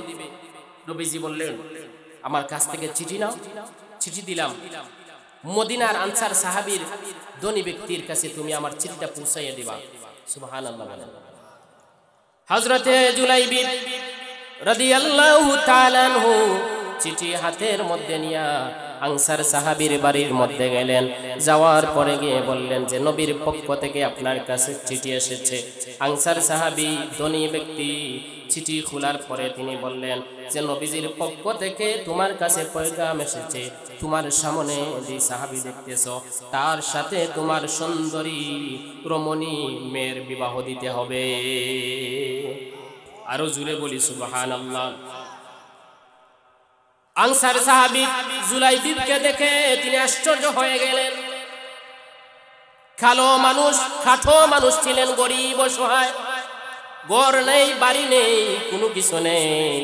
নবীজি বললেন, আমার কাছ থেকে চিঠি নাও। চিঠি দিলাম। মদিনার আনসার সাহাবীর ধনী ব্যক্তির কাছে তুমি আমার চিঠিটা পৌঁছাইয়া দিবা। সুবহানাল্লাহ। হযরতে জুলাইবিব রাদিয়াল্লাহু তাআলা আনহু চিঠি হাতের মধ্যে নিয়া আনসার সাহাবীর বাড়ির মধ্যে গেলেন। যাওয়ার পরে গিয়ে বললেন যে নবীর পক্ষ থেকে আপনার কাছে চিঠি এসেছে। আনসার সাহাবী ধনী ব্যক্তি, চিঠি খোলার পরে তিনি বললেন যে নবীজির পক্ষ থেকে তোমার কাছে পয়গাম এসেছে, তোমার সামনে যে সাহাবী দেখতেছো তার সাথে তোমার সুন্দরী রমণী মেয়ের বিবাহ দিতে হবে। আরো জোরে বলি সুবহানাল্লাহ। আনসার সাহাবী জুলাইবিবকে দেখে তিনি আশ্চর্য হয়ে গেলেন। কালো মানুষ, কাঠো মানুষ ছিলেন, গরীব, অসহায়, ঘর নেই, বাড়ি নেই, কোনো কিছু নেই।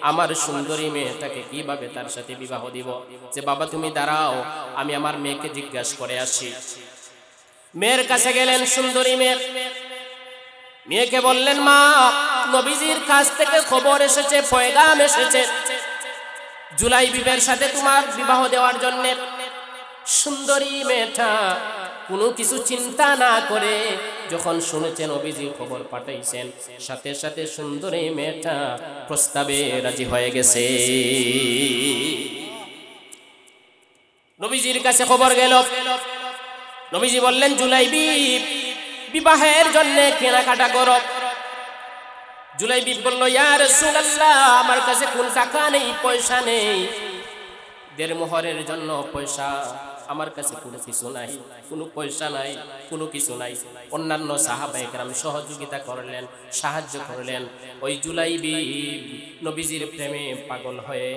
আমার সুন্দরী মেয়েটাকে কিভাবে তার সাথে বিবাহ দিব? যে বাবা তুমি দাঁড়াও, আমি আমার মেয়েকে জিজ্ঞাসা করে আসি। মেয়ের কাছে গেলেন, সুন্দরী মেয়ে। মেয়েকে বললেন, মা, নবীজির কাছ থেকে খবর এসেছে, পয়গাম এসেছে জুলাইবিবের সাথে তোমার বিবাহ দেওয়ার জন্য। সুন্দরী মেয়েটা কোনো কিছু চিন্তা না করে যখন শুনেছেন নবীজি খবর পাঠাইছেন, সাথে সাথে সুন্দরী মেয়েটা প্রস্তাবে রাজি হয়ে গেছে। নবীজির কাছে খবর গেল। নবীজি বললেন, জুলাইবিব বিবাহের জন্য কেনাকাটা করো। জুলাইবিব বলল, ইয়া রাসূলুল্লাহ, আমার কাছে কোন টাকা নেই, পয়সা নেই, দেড়মোহরের জন্য পয়সা আমার কাছে কোনো কিছু নাই, কোনো পয়সা নাই, কোনো কিছু নাই। অন্যান্য সাহাবায়ে কেরাম সহযোগিতা করলেন, সাহায্য করলেন। ওই জুলাইবিব নবীজির প্রেমে পাগল হয়ে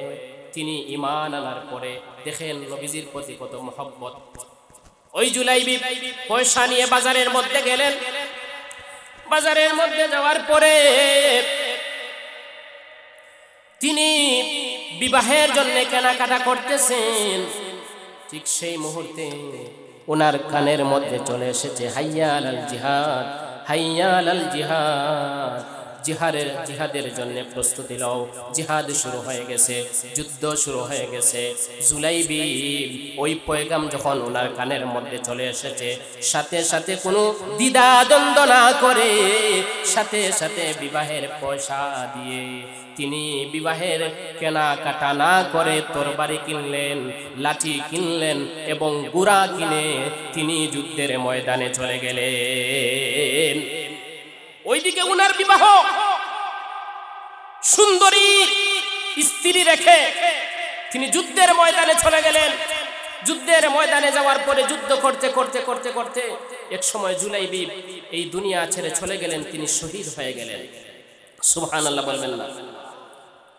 তিনি ঈমান আনার পরে দেখেন নবীজির প্রতি কত মহব্বত। ওই জুলাইবিব পয়সা নিয়ে বাজারের মধ্যে গেলেন। বাজারের মধ্যে যাওয়ার পরে তিনি বিবাহের জন্য কেনাকাটা করতেছেন। ঠিক সেই মুহূর্তে ওনার কানের মধ্যে চলে এসেছে, হাইয়া আলাল জিহাদ, হাইয়া আলাল জিহাদ। জিহাদের জন্য প্রস্তুতি নাও, জিহাদ শুরু হয়ে গেছে, যুদ্ধ শুরু হয়ে গেছে। জুলাইবিব ওই পয়গাম যখন ওনার কানের মধ্যে চলে এসেছে, সাথে সাথে কোনো দ্বিধা দ্বন্দ্ব না করে সাথে সাথে বিবাহের পয়সা দিয়ে তিনি বিবাহের কেনাকাটা না করে তরবারি কিনলেন, লাঠি কিনলেন এবং ঘোড়া কিনে তিনি যুদ্ধের ময়দানে চলে গেলেন। ওইদিকে উনার বিবাহ, সুন্দরী স্ত্রী রেখে তিনি যুদ্ধের ময়দানে চলে গেলেন। যুদ্ধের ময়দানে যাওয়ার পরে যুদ্ধ করতে করতে করতে করতে এক সময় জুলাইবিব এই দুনিয়া ছেড়ে চলে গেলেন, তিনি শহীদ হয়ে গেলেন। সুবহানাল্লাহ বলবেন না?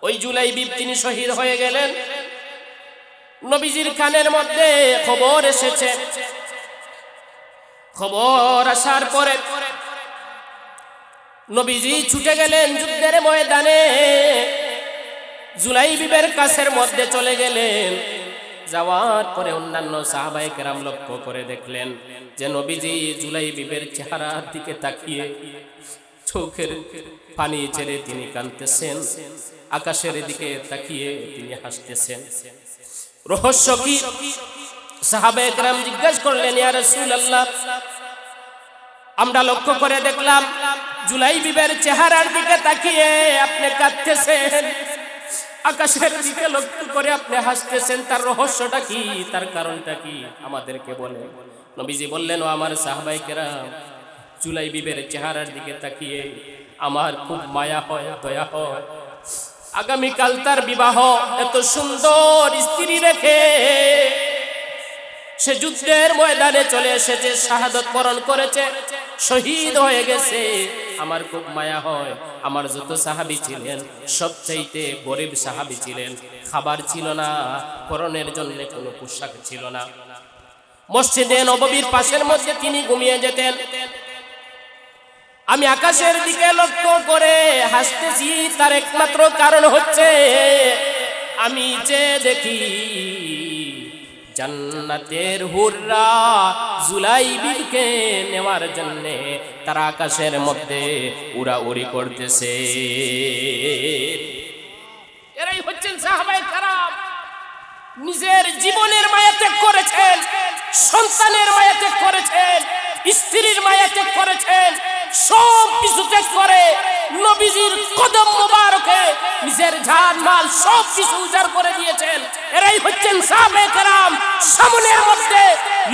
ওই জুলাইবিব তিনি শহীদ হয়ে গেলেন। নবীজির কানের মধ্যে খবর এসেছে। খবর আসার পরে নবীজি ছুটে গেলেন যুদ্ধের ময়দানে, জুলাইবিবের কাছের মধ্যে চলে গেলেন। যাওয়ার পরে অন্যান্য সাহাবায়ে কেরাম লক্ষ্য করে দেখলেন যে নবীজি জুলাইবিবের চেহারার দিকে তাকিয়ে চোখের পানি ছেড়ে তিনি কাঁদতেছেন, আকাশের দিকে তাকিয়ে তিনি হাসতেছেন। রহস্য কি? সাহাবায়ে কেরাম জিজ্ঞাসা করলেন, ইয়া রাসূলুল্লাহ, আমরা লক্ষ্য করে দেখলাম জুলাইবিবের চেহারার দিকে তাকিয়ে আপনি কাঁদতেছেন, আকাশের দিকে লক্ষ্য করে আপনি হাসতেছেন, তার রহস্যটা কি, তার কারণটা কি, আমাদেরকে বলে। নবীজি বললেন, ও আমার সাহাবায়ে কেরাম, জুলাইবিবের চেহারার দিকে তাকিয়ে আমার খুব মায়া হয়, দয়া হয়। আগামীকাল তার বিবাহ, এত সুন্দর স্ত্রী রেখে সে যুদ্ধের ময়দানে চলে এসেছে, শাহাদত বরণ করেছে, শহীদ হয়ে গেছে। আমার খুব মায়া হয়। আমার যত সাহাবী ছিলেন সবচাইতে গরিব সাহাবী ছিলেন, খাবার ছিল না, পরনের জন্য কোনো পোশাক ছিল না। মসজিদে নববীর পাশের মধ্যে তিনি ঘুমিয়ে যেতেন। আমি আকাশের দিকে লক্ষ্য করে হাসতেছি, তার একমাত্র কারণ হচ্ছে আমি যে দেখি জান্নাতের হুররা জুলাইবিবকে নেওয়ার জন্য তারা আকাশের মধ্যে উড়াউড়ি করতেছে। এরাই হচ্ছেন সাহাবায়ে কেরাম। নিজের জীবনের মায়া ত্যাগ করেছেন, সন্তানের মায়া ত্যাগ করেছেন, স্ত্রীর মায়া ত্যাগ করেছেন, সব কিছু ত্যাগ করে নবীজির কদম মোবারকে নিজের জান মাল সব কিছু উজাড় করে দিয়েছেন। এরাই হচ্ছেন সাহাবায়ে কেরাম। সামনের মধ্যে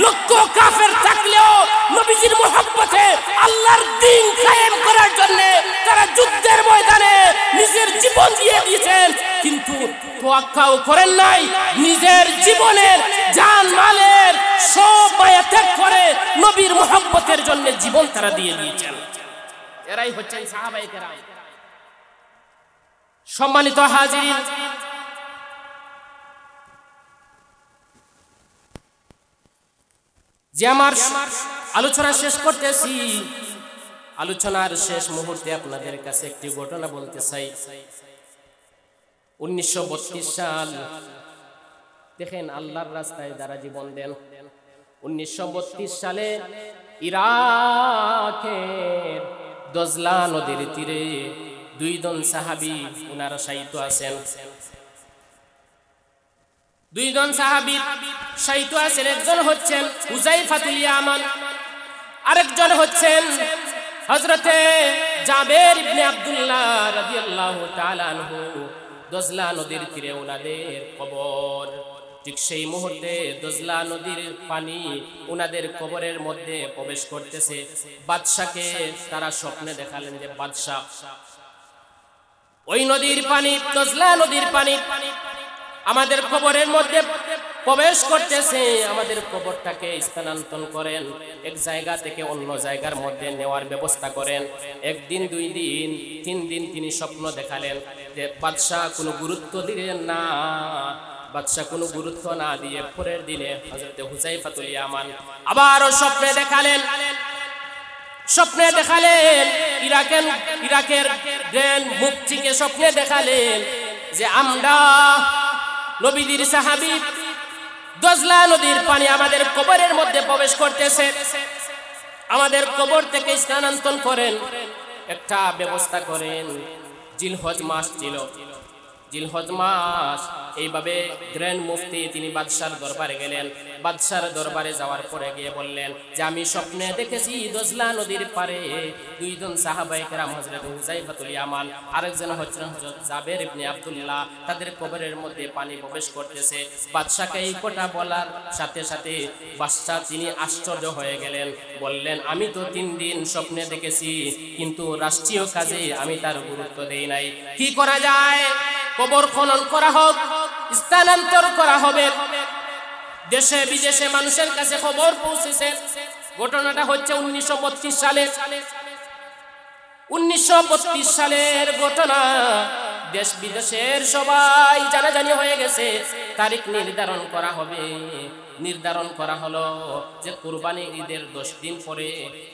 লক্ষ কাফের থাকলেও নবীজির মহব্বতে আল্লাহর দ্বীন কায়েম করার জন্য তারা যুদ্ধের ময়দানে নিজের জীবন দিয়ে দিয়েছেন, কিন্তু তোয়াক্কাও করেন নাই। নিজের জীবনের জান মালের সব মায়া ত্যাগ করে নবীর মহব্বতের জন্য জীবন তারা দিয়ে দিয়েছেন। এরাই হচ্ছেন সাহাবায়ে কেরাম। সম্মানিত হাজিরিন, যে আমার আলোচনা শেষ করতেছি, আলোচনার শেষ মুহূর্তে আপনাদের কাছে একটি ঘটনা বলতে চাই। 1932 সাল, দেখেন আল্লাহর রাস্তায় যারা জীবন দেন। 1932 সালে ইরাকের দজলা নদীর তীরে দুইজন সাহাবী ওনারা শায়িত আছেন। দুইজন সাহাবী শায়িত আছেন। একজন হচ্ছেন হুযায়ফাতুল ইয়ামান, আরেকজন হচ্ছেন হযরতে জাবের ইবনে আব্দুল্লাহ রাদিয়াল্লাহু তাআলা আনহু। দজলা নদীর তীরে ওনাদের কবর। ঠিক সেই মুহূর্তে দজলা নদীর পানি ওনাদের কবরের মধ্যে প্রবেশ করতেছে। বাদশাকে তারা স্বপ্নে দেখালেন যে বাদশা, ওই নদীর পানি, দজলা নদীর পানি আমাদের কবরের মধ্যে প্রবেশ করতেছে, আমাদের কবরটাকে স্থানান্তর করেন, এক জায়গা থেকে অন্য জায়গার মধ্যে নেওয়ার ব্যবস্থা করেন। একদিন, 2 দিন, 3 দিন তিনি স্বপ্ন দেখালেন যে বাদশাহ কোনো গুরুত্ব দিলেন না। বাদশাহ কোনো গুরুত্ব না দিয়ে পরের দিনে হযরত হুযায়ফাতুল ইয়ামান আবারও স্বপ্নে দেখালেন ইরাকের গ্র্যান্ড মুফতিকে স্বপ্নে দেখালেন যে আমরা নবীদের সাহাবী, দজলা নদীর পানি আমাদের কবরের মধ্যে প্রবেশ করতেছে, আমাদের কবর থেকে স্থানান্তর করেন, একটা ব্যবস্থা করেন। জিলহজ মাস ছিল, জিলহজ মাস। এইভাবে গ্র্যান্ড মুফতি তিনি বাদশার দরবারে গেলেন। বাদশার দরবারে যাওয়ার পরে গিয়ে বললেন যে আমি স্বপ্নে দেখেছি দজলা নদীর পারে দুইজন সাহাবায়ে কেরাম, হযরত হুযায়ফাতুল ইয়ামান, আরেকজন হচ্ছেন হযরত জাবের ইবনে আব্দুল্লাহ, তাদের কবরের মধ্যে পানি প্রবেশ করতেছে। বাদশাকে এই কথা বলার সাথে সাথে বাদশা তিনি আশ্চর্য হয়ে গেলেন। বললেন আমি তো 3 দিন স্বপ্নে দেখেছি, কিন্তু রাষ্ট্রীয় কাজে আমি তার গুরুত্ব দেই নাই। কি করা যায়? কবর খনন করা হোক, স্থানান্তর করা হবে। দেশে বিদেশে মানুষের কাছে খবর পৌঁছেছে। ঘটনাটা হচ্ছে 1932 সালে। 1932 সালের ঘটনা। দেশ বিদেশের সবাই জানাজানি হয়ে গেছে। তারিখ নির্ধারণ করা হবে। নির্ধারণ করা হলো যে কুরবানি ঈদের 10 দিন পরে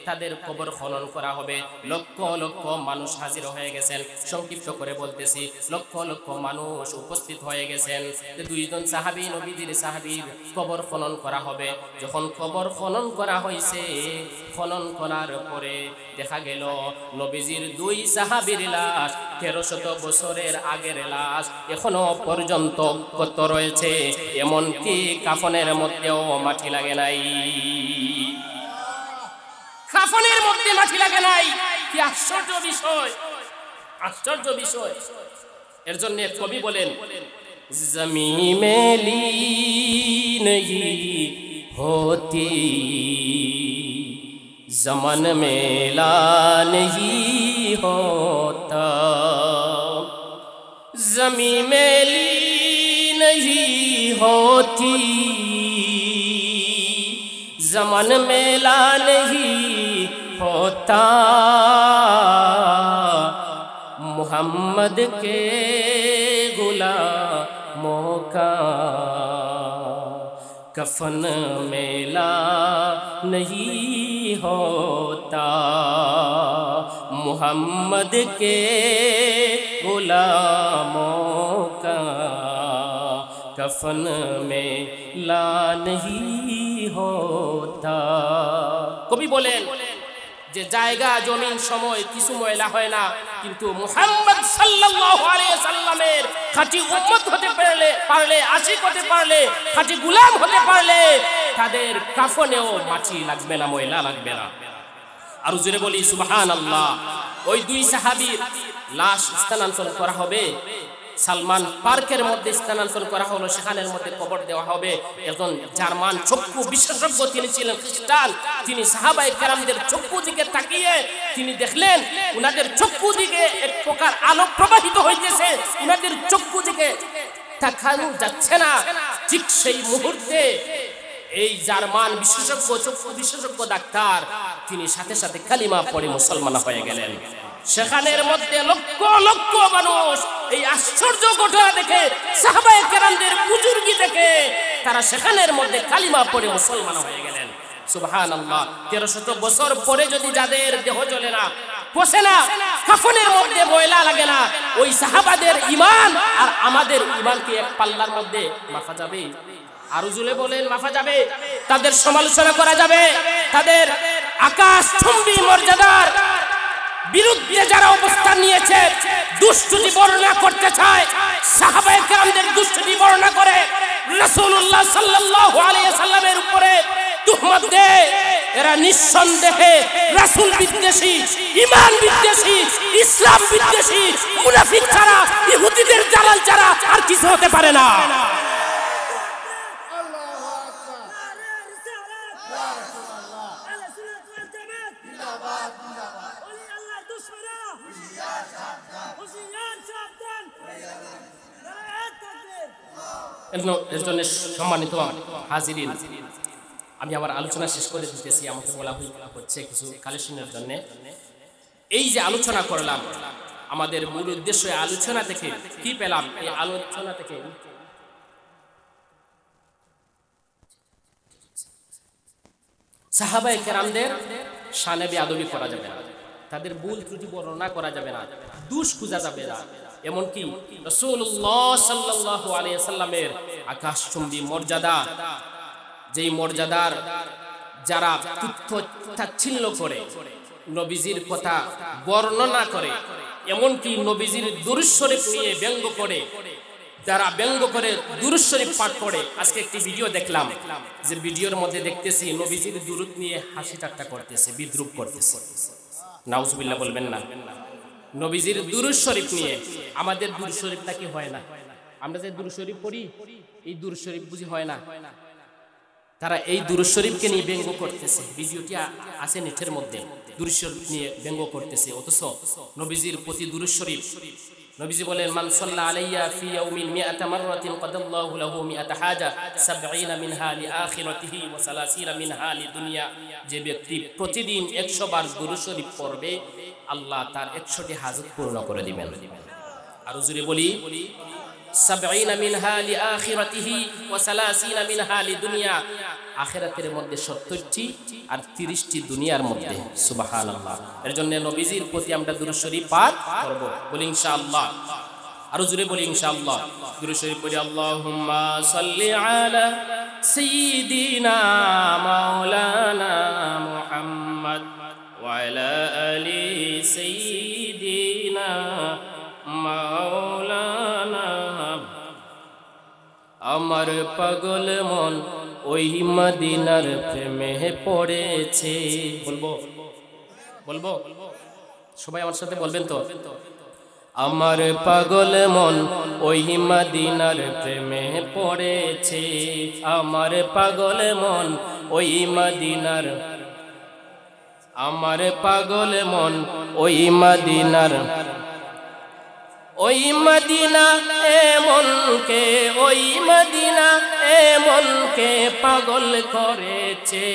তাদের কবর খনন করা হবে। লক্ষ লক্ষ মানুষ হাজির হয়ে গেছেন। সংক্ষিপ্ত করে বলতেছি, লক্ষ লক্ষ মানুষ উপস্থিত হয়ে গেছেন। দুইজন সাহাবী, নবীজির সাহাবীর কবর খনন করা হবে। যখন কবর খনন করা হয়েছে, খনন করার পরে দেখা গেল নবীজির 2 সাহাবীর লাশ, 1300 বছরের আগের লাশ এখনো পর্যন্ত কত রয়েছে। এমনকি কাফনের মধ্যেও মাটি লাগে নাই। কাফনের মধ্যে মাটি লাগে নাই। কি আশ্চর্য বিষয়, আশ্চর্য বিষয়। এর জন্য কবি বলেন, জমি মেলি नहीं होती, जमन मेला नहीं होता, जमी मेली नहीं होती, जमन मेला नहीं होता, मोहम्मद के गुलामों का कफन मेला नहीं होता, मोहम्मद के गुलामों का कफन मेला नहीं होता। কবি বলেন যে জায়গা জমিন সময় কিছু ময়লা হয় না, কিন্তু মুহাম্মদ সাল্লাল্লাহু আলাইহি সাল্লামের খাঁটি উম্মত হতে পারলে আশিক হতে পারলে, খাঁটি গোলাম হতে পারলে তাদের কাফনেও মাটি লাগবে না, ময়লা লাগবে না। আর জোরে বলি সুবহানাল্লাহ। ওই 2 সাহাবীর লাশ স্থানান্তর করা হবে, সালমান পার্কের মধ্যে স্থানান্তর করা হলো, সেখানের মধ্যে কবর দেওয়া হবে। একজন জার্মান চক্ষু বিশেষজ্ঞ, তিনি ছিলেন খ্রিস্টান। তিনি সাহাবায়ে কেরামদের চক্ষু দিকে তাকিয়ে তিনি দেখলেন উনাদের চক্ষু দিকে এক প্রকার আলো প্রবাহিত হইতেছে, উনাদের চক্ষু দিকে তাকানো যাচ্ছে না। ঠিক সেই মুহূর্তে এই জার্মান বিশেষজ্ঞ, চক্ষু বিশেষজ্ঞ ডাক্তার, তিনি সাথে সাথে কালিমা পড়ে মুসলমান হয়ে গেলেন। সেখানের মধ্যে লক্ষ লক্ষ মানুষ এই আশ্চর্য ঘটনা দেখে, সাহাবায়ে কেরামদের বুজুর্গি দেখে তারা সেখানের মধ্যে কালিমা পড়ে মুসলমান হয়ে গেলেন। সুবহানাল্লাহ। 1300 বছর পরে যদি যাদের দেহ জ্বলে না, পচে না, কাফনের মধ্যে ময়লা লাগে না, ওই সাহাবাদের ঈমান আর আমাদের ঈমান কি এক পাল্লার মধ্যে মাপা যাবে? আর জুলে বলেন মাপা যাবে? তাদের সমালোচনা করা যাবে? তাদের আকাশচুম্বী মর্যাদার বিরুদ্ধে যারা অবস্থান নিয়েছে, দুষ্টুটি বর্ণনা করতে চায়, সাহাবায়ে কেরামদের দুষ্টুটি বর্ণনা করে রাসূলুল্লাহ সাল্লাল্লাহু আলাইহি সাল্লামের উপরে তুহমত দেয়, এরা নিঃসন্দেহে রাসূল বিদ্বেষী, ঈমান বিদ্বেষী, ইসলাম বিদ্বেষী, মুনাফিক ছাড়া, ইহুদিদের দালাল ছাড়া আর কিছু হতে পারে না। এর জন্য সম্মানিত হাজিরিন, আমি আমার আলোচনা শেষ করে দিতেছি। আমাকে বলা হচ্ছে কিছু কালেকশনের জন্য। এই যে আলোচনা করলাম, আমাদের মূল উদ্দেশ্য আলোচনা থেকে কি পেলাম? এই আলোচনা থেকে সাহাবায়ে কেরামদের শানে বেয়াদবি করা যাবে না, তাদের ভুল ত্রুটি বর্ণনা করা যাবে না, দোষ খুঁজা যাবে না। এমনকি রাসূলুল্লাহ সাল্লাল্লাহু আলাইহি সাল্লামের আকাশচুম্বী মর্যাদা, যেই মর্যাদার যারা তুচ্ছ তাচ্ছিল্য করে, নবীজির কথা বর্ণনা করে, এমনকি নবীজির দুরূদ শরীফ নিয়ে ব্যঙ্গ করে, যারা ব্যঙ্গ করে দুরূদ শরীফ পাঠ করে। আজকে একটি ভিডিও দেখলাম, যে ভিডিওর মধ্যে দেখতেছি নবীজির দুরূদ নিয়ে হাসি ঠাট্টা করতেছে, বিদ্রূপ করতেছে। নাউজুবিল্লাহ বলবেন না। নবীজির দুরূদ শরীফ নিয়ে, আমাদের দুরূদ শরীফ নাকি হয় না? আমরা যে দুরূদ শরীফ পড়ি, এই দুরূদ শরীফ বুঝি হয় না? তারা এই দুরূদ শরীফকে নিয়ে ব্যঙ্গ করতেছে। ভিডিওটি আছে নেটের মধ্যে, দুরূদ শরীফ নিয়ে ব্যঙ্গ করতেছে। অথচ নবীজির প্রতি দুরূদ শরীফ, নবীজি বলেন, মান সাল্লা আলাইয়া ফি ইয়াউমিন মিআতা মাররাতিন কাদাল্লাহু লাহু মিআতা হাজা 70 মিনহা লিআখিরাতিহি ওয়া 30 মিনহা লিদুনিয়া। যে ব্যক্তি প্রতিদিন 100 বার দুরূদ শরীফ পড়বে, আল্লাহ তার 100টি হাজত পূর্ণ করে দিবেন। আর জোরে বলি 70 মিনহা লিআখিরাতিহি ওয়া 30 মিনহা লিদুনিয়া। আখিরাতের মধ্যে 70টি আর 30টি দুনিয়ার মধ্যে। সুবহানাল্লাহ। এর জন্য নবীজির প্রতি আমরা দুরূদ শরীফ পাঠ করব, বলি ইনশাআল্লাহ। আরো জোরে বলি ইনশাআল্লাহ। দুরূদ শরীফ পড়ি, আল্লাহুম্মা সাল্লি আলা সাইয়্যিদিনা মাওলানা মুহাম্মদ ওয়া আলা আলি সাইয়্যিদিনা মাওলানা। আমার পাগল মন ওই মদিনার প্রেমে পড়েছে। বলবো বলবো সবাই আমার সাথে বলবেন তো? আমার পাগল মন ওই মদিনার প্রেমে পড়েছে। আমার পাগল মন ওই মদিনার, আমার পাগল মন ওই মদিনার, ওই মদিনা এমনকে, ওই মদিনা এমনকে পাগল করেছে।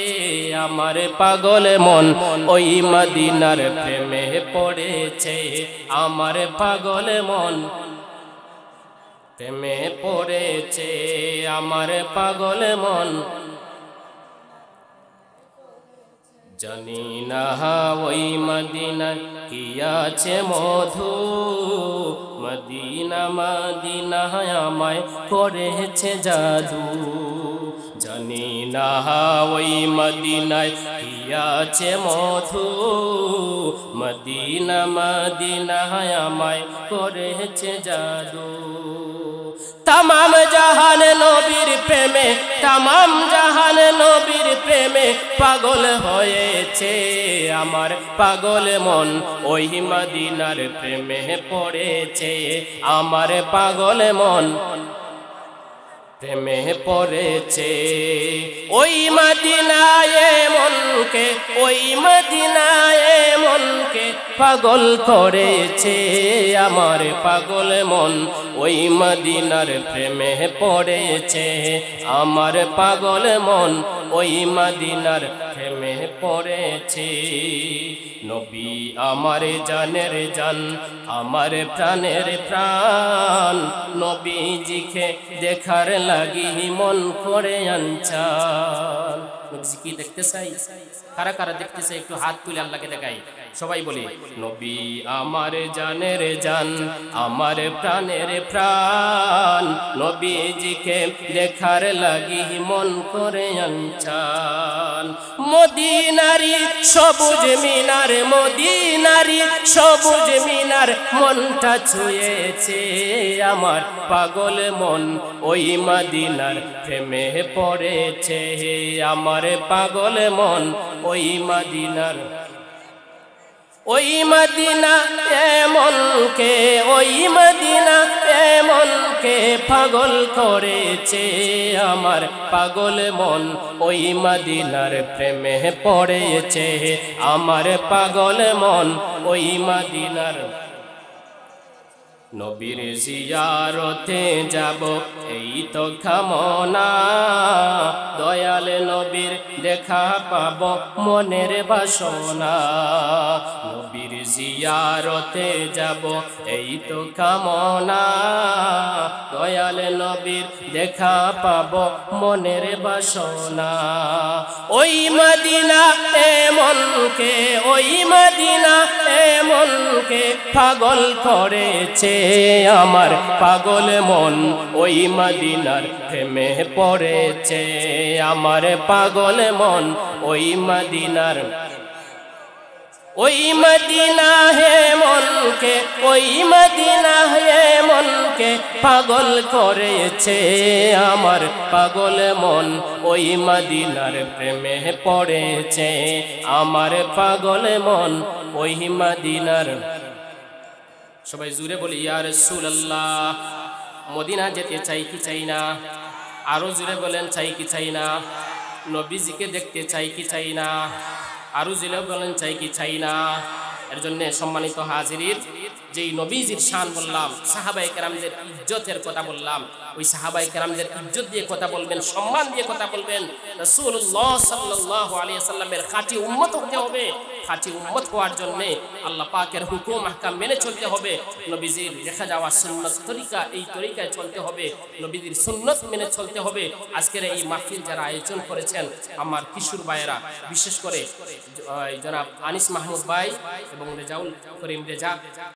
আমার পাগল মন ওই মদিনার প্রেমে পড়েছে। আমার পাগল মন প্রেমে পড়েছে। আমার পাগল মন জানি না ওই মদিনা কি আছে মধু, মদিনা মদিনা আমায় করেছে জাদু। জানি না ওই মদিনায় কি আছে মধু, মদিনা মদিনা আমায় করেছে জাদু। तमाम जहान नबीर प्रेमे, तमाम जहान नबीर प्रेमे पागल होयेछे। आमार पागल मन ओई मदीनार प्रेमे पड़ेछे। आमार पागल मन प्रेमे पड़ेछे। ओई मदीनाय मनके, ओई मदीनाय मनके पागल करेछे। आमार पागल मन ओई मदीनार प्रेमे पड़ेछे। आमार पागल मन ओई मदीनार प्रेमे पड़ेछे। नबी आमार जानेर जान, आमार प्राणेर प्राण, नबीजिके देखार লাগি মন করে আনচান। নবী কি দেখতে চাই? কারা কারা দেখতে চাই একটু হাত তুলে আল্লাহকে দেখাই। সবাই বলি, নবী আমার জানের জান, আমার প্রাণের প্রাণ, নবীজিকে দেখার লাগি মন করে আনচান। মদিনারি সবুজ মিনার, মদিনারি সবুজ মিনার মনটা ছুঁয়েছে। আমার পাগল মন ওই মদিনার প্রেমে পড়েছে। আমার পাগল মন ওই মদিনার, ওই মদিনা এমনকে, ওই মদিনা এমনকে পাগল করেছে। আমার পাগল মন ওই মদিনার প্রেমে পড়েছে। আমার পাগল মন ওই মদিনার। নবীর জিয়ারতে যাব এই তো কামনা, দয়াল নবীর দেখা পাব মনের বাসনা। নবীর জিয়ারতে যাব এই তো কামনা, দয়াল নবীর দেখা পাব মনের বাসনা। ওই মদিনা এমনকে, ওই মদিনা এমনকে পাগল করেছে। আমার পাগল মন ওই মদিনার প্রেমে পড়েছে। আমার পাগল মন ওই মদিনার, ওই মদিনা হে মনকে, ওই মদিনা হে মনকে পাগল করেছে। আমার পাগল মন ওই মদিনার প্রেমে পড়েছে। আমার পাগল মন ওই মদিনার। সবাই জুড়ে বলি ইয়া রাসূলুল্লাহ। মদিনা যেতে চাই কি চাই না? আরো জুড়ে বলেন চাই কি চাই না? নবীজিকে দেখতে চাই কি চাই না? আরো জুড়ে বলেন চাই কি চাই না? এর জন্য সম্মানিত হাজিরিন, যেই নবীজির শান বললাম, সাহাবায়ে কেরামদের ইজ্জতের কথা বললাম, ওই সাহাবায়ে কেরামদের ইজ্জত দিয়ে কথা বলবেন, সম্মান দিয়ে কথা বলবেন। রাসূলুল্লাহ সাল্লাল্লাহু আলাইহি ওয়াসাল্লামের খাঁটি উম্মত হতে হবে। খাঁটি উম্মত হওয়ার জন্য আল্লাহ পাকের হুকুম আহকাম মেনে চলতে হবে। নবীজির রেখে যাওয়া সুন্নাত তরিকা, এই তরিকায় চলতে হবে, নবীজির সুন্নাত মেনে চলতে হবে। আজকের এই মাহফিল যারা আয়োজন করেছেন আমার কিশোর ভাইয়েরা, বিশেষ করে জনাব আনিস মাহমুদ ভাই এবং রেজাউল করিম রেজা,